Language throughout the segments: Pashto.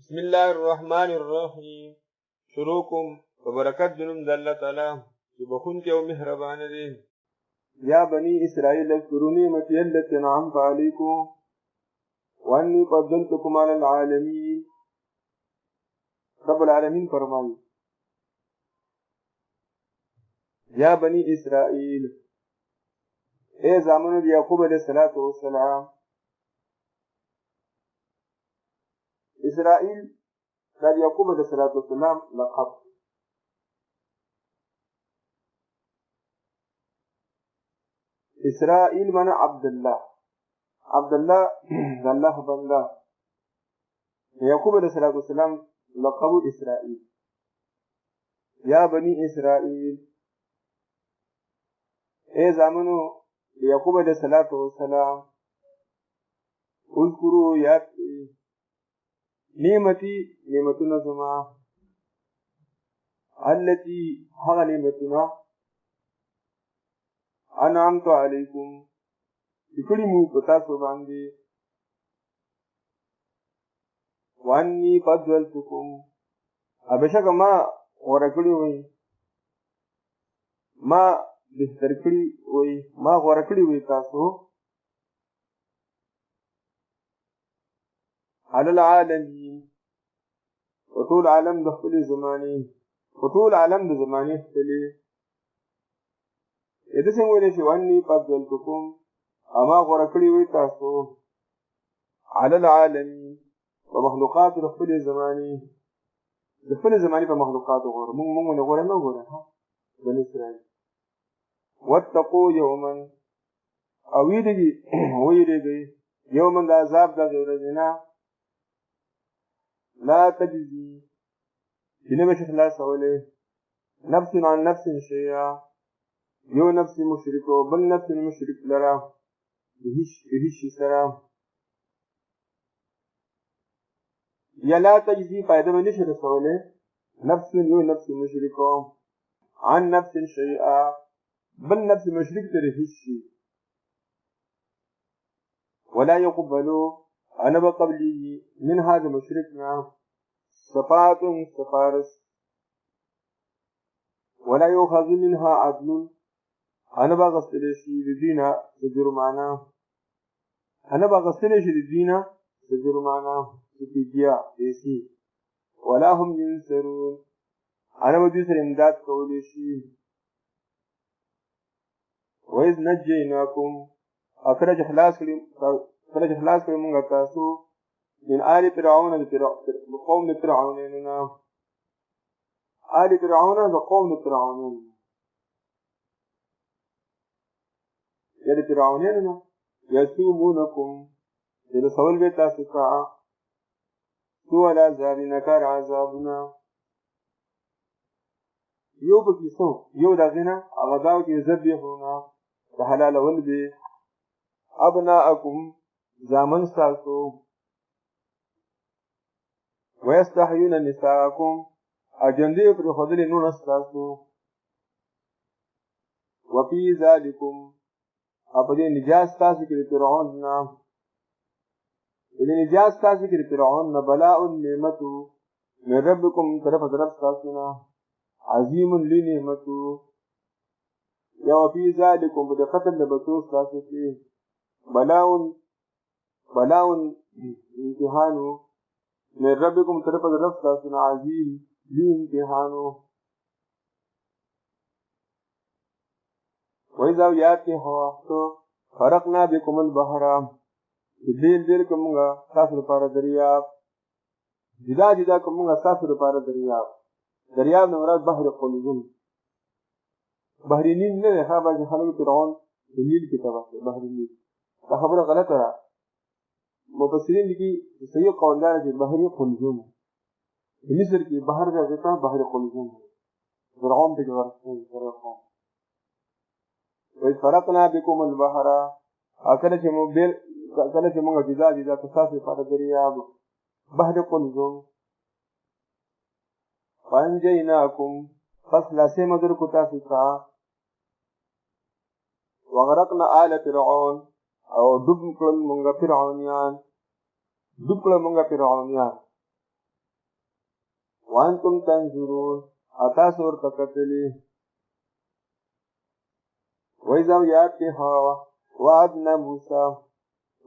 بسم الله الرحمن الرحيم. شروكم وبركات جنوم ذا الله تعالى يبخون كيو مهربان دي. يا بني إسرائيل اذكروا نعمتي التي أنعمت عليكم وأني فضلتكم على العالمين. رب العالمين فرمائے يا بني إسرائيل اے زامنو یعقوب علیہ الصلوۃ والسلام. إسرائيل قال يعقوب عليه الصلاة والسلام لقب. إسرائيل من عبد الله. عبد الله الله بنده. يعقوب عليه الصلاة والسلام لقب إسرائيل. يا بني إسرائيل إيه زمنه يعقوب عليه الصلاة والسلام اذكروا يا نعمتنا زما التي هغ نعمتنا أنعمت عليكم بكل موقتات باندي وأني فضلتكم أبشك ما وركلي وي ما بهتركلي وي ما وركلي وي تاسو على العالمين. وطول عالم دخل زماني وطول عالم زماني خلي إذا سمولي شواني فضلتكم أما غرقلي ويتاسو على العالمين ومخلوقات دخل زماني فمخلوقات غور من غور ما غور بني إسرائيل. واتقوا يوما ويدي يوما ذا عذاب ذا غيرنا لا تجزي إنما شخلاص أولي نفس عن نفس شيئا يو نفس مشرك وبل نفس المشرك لرا بهش سرا يا لا تجزي فائدة من شخص أولي نفس يو نفس مشرك عن نفس شيئا بل نفس مشرك ترهش ولا يقبلوا أنا بقبلي من هذا مشركنا صفات سفارس ولا يؤخذ منها عدل. أنا بغسلشي لدينا سجرمانا أنا بغسلشي لدينا سجرمانا سفيديا إيسي ولا هم ينصرون. أنا بديس الإمداد كوليشي. وإذ نجيناكم أخرج خلاص كلمة تاسو من آل فرعون لقوم فرعون آل فرعون لقوم فرعون يلي فرعون يسومونكم يلي صول بيتا سكاء سوى العذاب نكار عذابنا يو بكيسو يو داغنا أغداوك يزبيحونا بحلال ولدي أبناءكم زامن ساسو ويستحيون نساءكم أجندي في خذل نون ساسو وفي ذلكم أبدي نجاس تاسكر فرعون إلي نجاس تاسكر فرعون بلاء نعمته من ربكم طرف ساسنا عظيم لنعمته. يا وفي ذلكم بدقة لبسوس تاسكي بلاء امتحان من ربكم طرف ساسنا عظيم لامتحانه. وإذا ياتي هو فرقنا بكم البحر ديل كمغا ساسر پار دریاب جدا كمغا ساسر پار دریاب نمراد بحر قلزم بحر نیل نه ها باندې خلک فرعون نیل کی طرف بحر نیل دا خبره غلطه ده. مفسرین لیکي صحیح قول دا چې بحر قلزم مصر کې بحر راځي بحر قلزم فرعون په ورته وفرقنا بكم البحر اكل چې موږ جدا قصاص پر دریاب بحر قلزم فانجيناكم فصل سمدر كتاسكا وغرقنا آل فرعون او دب کړل موږ فرعونیان وانتم تنظرون اتاسو ورته کتلې. وإذا یاد کې وعدنا موسی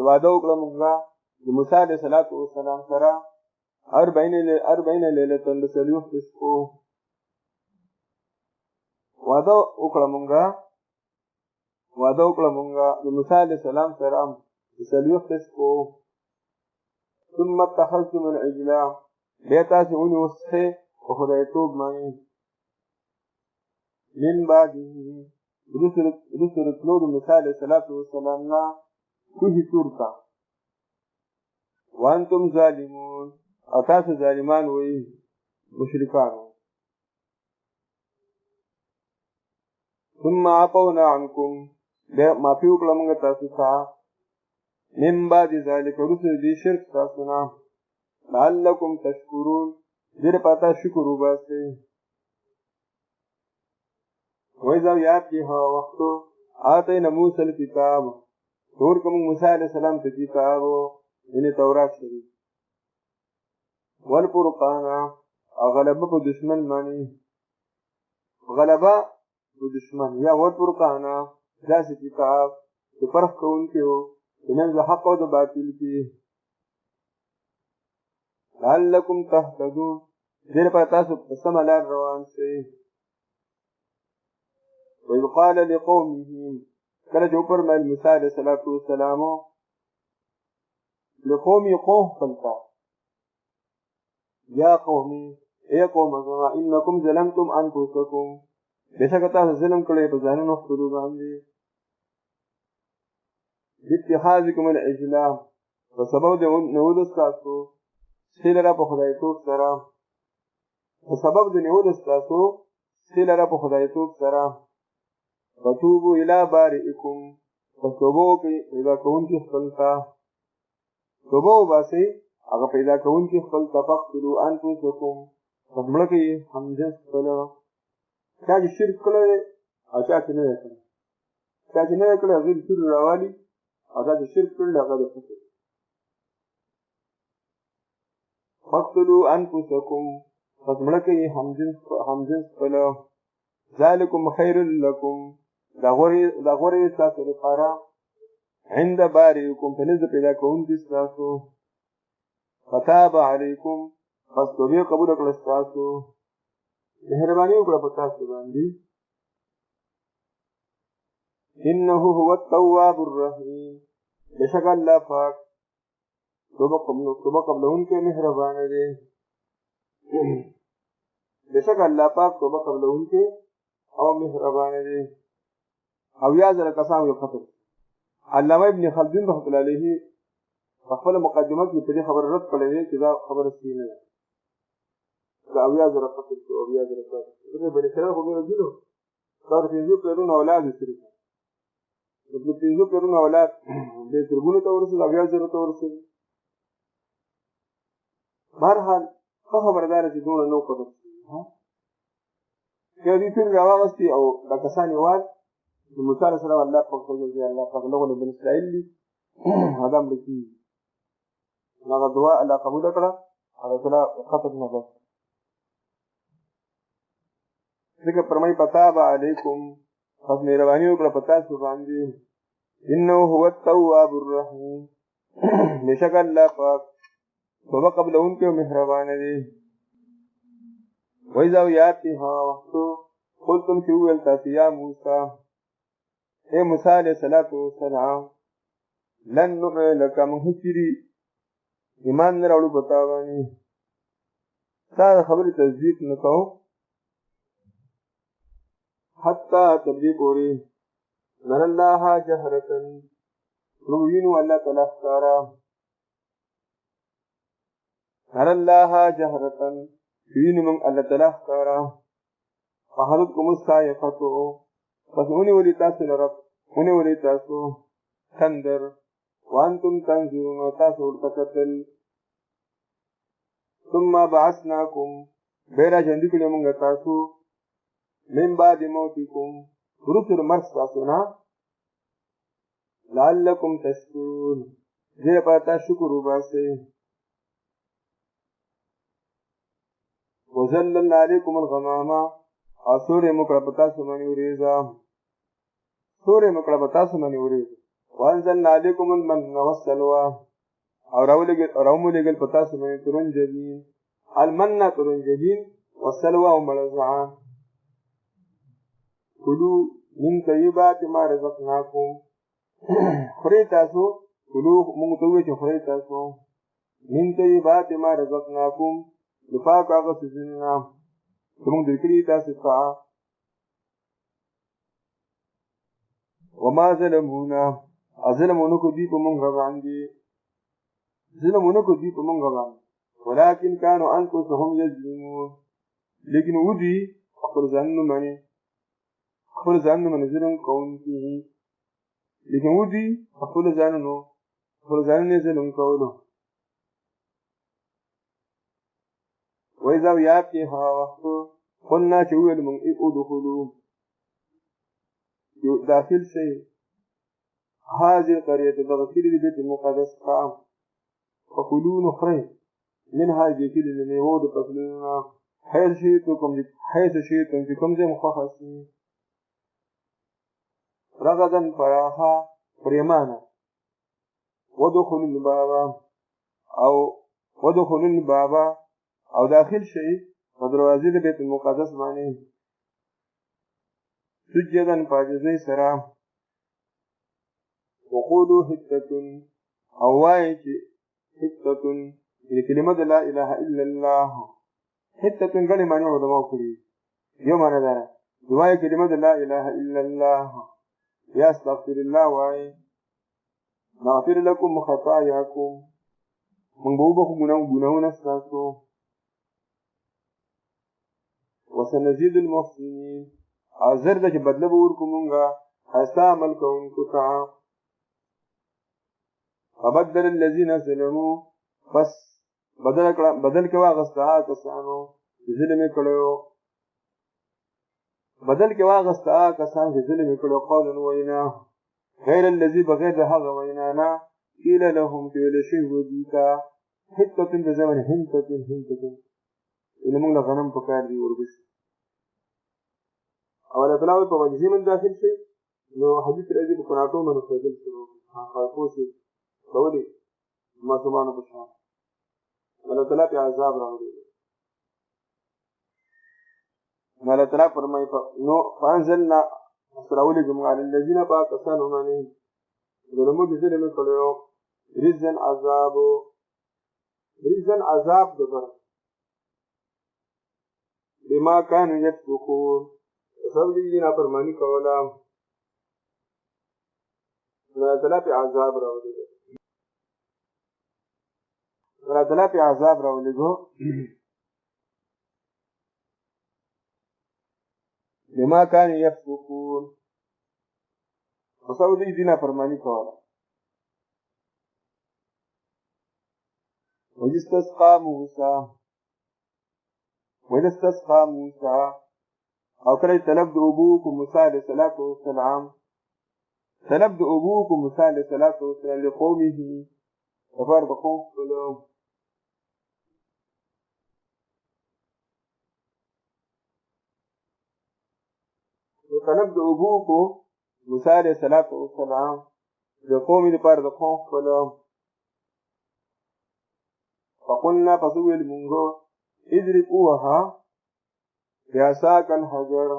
وعده وکړه موږ د موسی علیه السلام سره 40 ليله لسلیوخ تسکو. وعده وکړه موږ د موسی علیه السلام سره لسلیوخ تسکو. ثم اتخذتم العجل بیا تاسې ونیوسئ په خدایتوب باندې من بعده وروسته د تلو د موسی علیه السلام نه کوهي تور ته. وانتم ظالمون او تاسو ظالمان وئ مشرکانو. ثم عفونا عنكم بیا معافي وکړه موږ تاسو ته من بعد ذلك وروسته د دې شرک تاسو نه لعلكم تشکرون دې لپاره شکر وباسئ. وإذا یاد کې هغه وخت آتینا موسی الکتاب ورکړه موږ موسی علیه السلام ته کتاب یعنې تورات شریف والفرقان او غلبه په دشمن باندې غلبه په دشمن یا والفرقان داسې کتاب چې فرق کوونکی و د منځ د حق او د باطل کې لعلکم تهتدون دې لپاره تاسو په سمه لار روان شئ. وإذ قال لقومه کله چې وفرمایل موسی علیه السلام لقومي قوم خپلته یا قومي ای قوم زما انکم ظلمتم انفسکم بېشکه تاسو ظلم کړی په ځانونو خپلو باندې باتخاذکم العجل په سبب د نیولو ستاسو سپي لره په خدایتوب سره فتوبوا الى بارئکم پس توبه وکړئ پیدا کوونکي خپل ته توبه وباسئ هغه پیدا کوونکي خپل ته فاقتلوا انفسکم پس مړه کړئ همجنس خپل چا چې شرک کړی او چا چې نه یې کړی هغې د سوري راوالي او دا چې شرک کړی هغه د کفر فاقتلوا انفسکم پس مړه کړئ همجنس خپل ذلکم خیر لکم دا غوره ستاسو لپاره عند بارئکم په نزد پیدا کوونکي ستاسو فتاب علیکم پس توبې قبوله کړه ستاسو مهرباني وکړه په تاسو باندې انه هو التواب الرحیم بېشکه الله پاک توبه قبلونکی مهربانه دی بېشکه الله پاک توبه قبلونکی او مهربانه دی. او یا زره کسان یو خطر علامه ابن خلدون رحمة الله علیه په خپله مقدمه کې په دې خبره رد کړی دی چې دا خبره صحیح نه ده. دا اویا زره قتل شو اویا زره قتل شو بني اسرائیل خو ډېر دي نو دا د 5 پلرونو اولاد یې صرف د 5 پلرونو اولاد دې تربونه ته ورسېد اویا زره ته ورسېد. بهرحال ښه خبره دا ده چې دومره نو قتل شوي که دوی ټول راواغستې او دا کسان یې وال د موسی علیه السلام الله پاک فرمایي الله پاک دغه بني اسرائیل دي هغه مړه کېږي هغه دعا الله قبوله کړه هغه تعالی خطر نه بس ځکه فرمایي فتاب علیکم پس مهرباني وکړه په تاسو باندې انه هو التواب الرحیم بېشکه الله پاک توبه قبلونکی او مهربانه دی. وإذا یاد کې هغه وخت قلتم چې وویل تاسو یا موسی اے موسی علیه السلام لن نؤمن لک موږ هیڅ ایمان نه راوړو په تا باندې ستا د خبرې تصدیق نه کوو حتی تر دې پورې نر الله جهرة موږ وینو الله تعالی ښکاره نر الله جهرة وینو موږ الله تعالی ښکاره فأخذتكم الصاعقة پس ونیولې تاسو تندر وانتم تنظرون تاسو ورته کتل ثم بعثناکم بیا راژوندي کړي موږ تاسو من بعد موتکم وروسته د مرګ ستاسو نه لعلکم تشکرون دې لپاره تاسو شکر وباسئ. وظللنا عليكم الغمام سوري مکړه سمني وريزا سوري مکړه سمني وريزا وانزلنا عليكم المن والسلوى او راولګل پتا سمني ترنجبين المن ترنجبين والسلوى وملزعان كلوا من طيبات ما رزقناكم خريتاسو كلوا مونږ خريتاسو من طيبات ما رزقناكم لفاق هغه سيزنا کوم د کړي تاسو ته وما ظلمونا ظلمونکو دی په مونږ باندې ظلمونکو دی په مونږ باندې ولكن كانوا انفسهم يظلمون لیکن ودي خپل ځان باندې ظلم کوونکي لیکن ودي خپل ځان نه ظلم کولو وإذا يأتيها وقت قلنا شوال من ادخلوا داخل شيء هذه القرية بغسل البيت المقدس قام فكلوا نخرين من هذه كل الميوود قتلنا حيث شئتم فيكم زي مخصصين رغدا فراها فريمانا ودخلوا الباب او داخل شي دروازې د بیت المقدس باندې سجدن پاجزي سره وقولوا حتة او وایي چې حتة کلمه لا اله الا الله حتة غني معنی علماء کړی یو معنی ده وایي کلمه لا اله الا الله یا استغفر الله وایي نغفر لكم خطاياكم من بوبكم ګناهونه تاسو وسنزيد المحسنين حاضر ده چې بدله به ورکومونګه خاصه عمل کوونکو ته فبدل الذين ظلموا بس بدل کوا غستا کسانو ظلم کړو بدل کوا غستا کسان چې ظلم کړو قولا وینا غیر الذي بغیر هغه وینا نه قيل لهم قيل شيء وديتا حته د زمن هنته إنه موږ غنم پکار دی ورګش اوله بلاوي په وجه من داخل شي نو حدیث راځي په قناتو باندې فضل شروع خاصو شي ډولي ما سمانه پښه الله تعالی په عذاب راوړي الله تعالی فرمایي نو فانزلنا اسراول جمعال الذين باكسانوا منهم ظلموا بظلم كلوا رزن عذاب دبر بما كانوا يفسقون سب دې نه پرمانی کولا الله تعالی په عذاب راولېږي بما كانوا يفسقون سب دې نه پرمانی کولا وَإِسْتَسْقَى موسى او کله طلب د ابوکم موسی علیہ الصلوۃ والسلام لقومه وفرض قوم كلهم طلب د ابوکم موسی علیہ الصلوۃ والسلام لقومه لفرض قوم كلهم فقلنا فسوي المنغو ادركوها بیاساک الحجر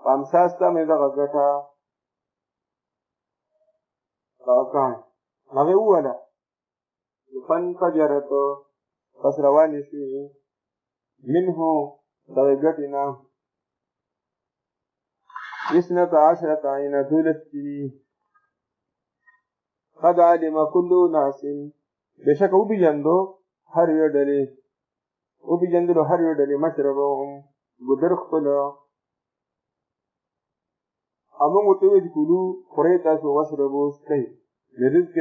فامساستا میده غگتا فاکان نغی اولا فانفجرتو پس روانی شوی منهو دغگتنا 12 عینا دولستی قد علم كل ناس بشک او بیجندو هر یو ډلې مشربهم ګدر خپل امون وتوی کولو خوري تاسو وشربو سکي رزق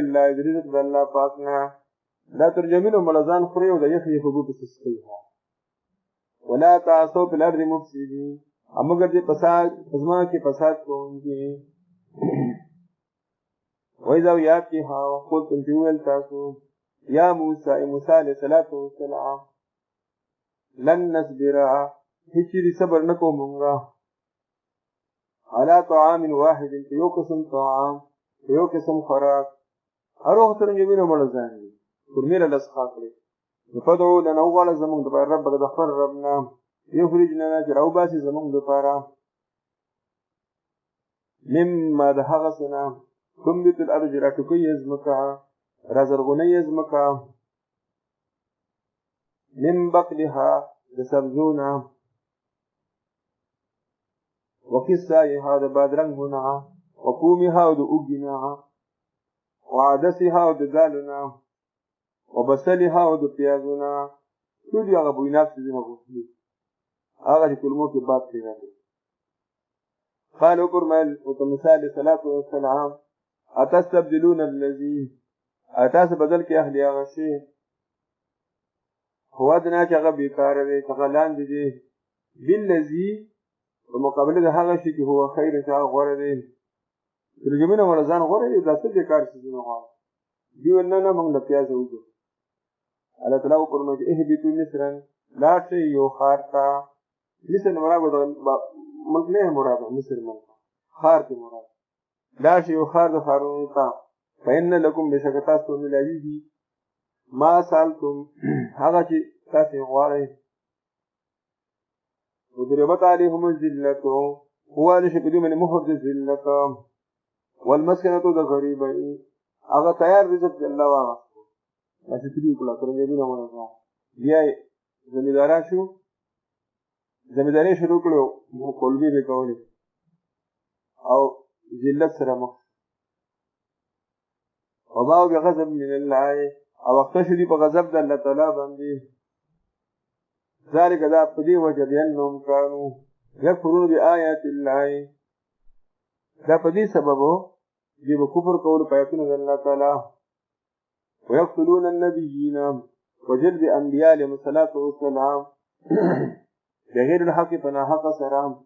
الله پاکنا دا ترجمه نو ملزان خوري او د یخ په ګوت سکي ولا تعصوا في الارض مفسدين امګر دې فساد ازما کې فساد کوونکی وإذا يأتيها وقلتم جوال تاسو يا موسى عليه الصلاة والسلام لن نصبر هچری صبر نکو مونگا على طعام واحد یو قسم طعام یو قسم خوراک هر وخت رنګ وینه مړ ځان دي فرمیره لسخا کړی فدعو لنا وغواړه زمونږ دپاره ربک د خپل رب نه یخرج لنا چې راوباسي زمونږ دپاره مما د هغه څه نه تنبت الارض راټوکوي یې ځمکه رازرغونوي یې ځمکه من بقلها د سبزونه وقصائها د بادرنګونه وقومها او د اوږدې نه وعدسها او د دالونه وبصلها او د پیازونه ټول هغه بوینات څیزونه غوښتي هغه چې کلمو کې باد پرې راغلی قال وفرمایل ورته موسی علیه الصلاة والسلام اتستبدلون الذي تاسو بدل کې اهلي هغه شی هو ادنا چې هغه بیکاره دی چې هغه لاندې دی بالذي په مقابله د هغه شي چې هو خیر چې هغه غوره دی ترجمه ولا ځان غوره دی دا څه بیکار څیزونه غواړي دی ولنه نه موږ د پیاز وګورو الله تعالی فرمایي اهبطوا مصرا لا شيء خارتا مصر مراد مطلع مراد مصر من خار کی مراد لا شيء خار خارون تا فإن لكم بشکتاسو ملاویږي ما سالتم هغه چې تاسو غواړئ وضربت عليهم الذلة هو لشكدي من مهر الذلة والمسكنة د غریبۍ هغه تیار رزق الله واغ چې تدې کله ترنګ دې نه ونه بیا زمینداری شروع کړو مو کولګي به کولې او ذلت سره مخ وباو بغضب من الله او وخت شدي په غضب د الله تعالی باندې ذلك ذا پدې وجه بأنهم كانوا يكفرون بآيات الله دا پدې سببو دې کفر کول په آیاتونو د الله تعالی ويقتلون النبيين وجلد انبياء عليهم الصلاه والسلام بغير الحق فنا حق سرام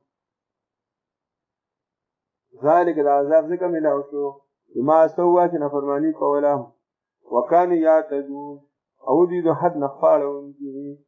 ذلك العذاب ذکر ملاو شو بما سوا چې نافرمانی کوله وکانو یعتدون او دې د حد نه خاړون دي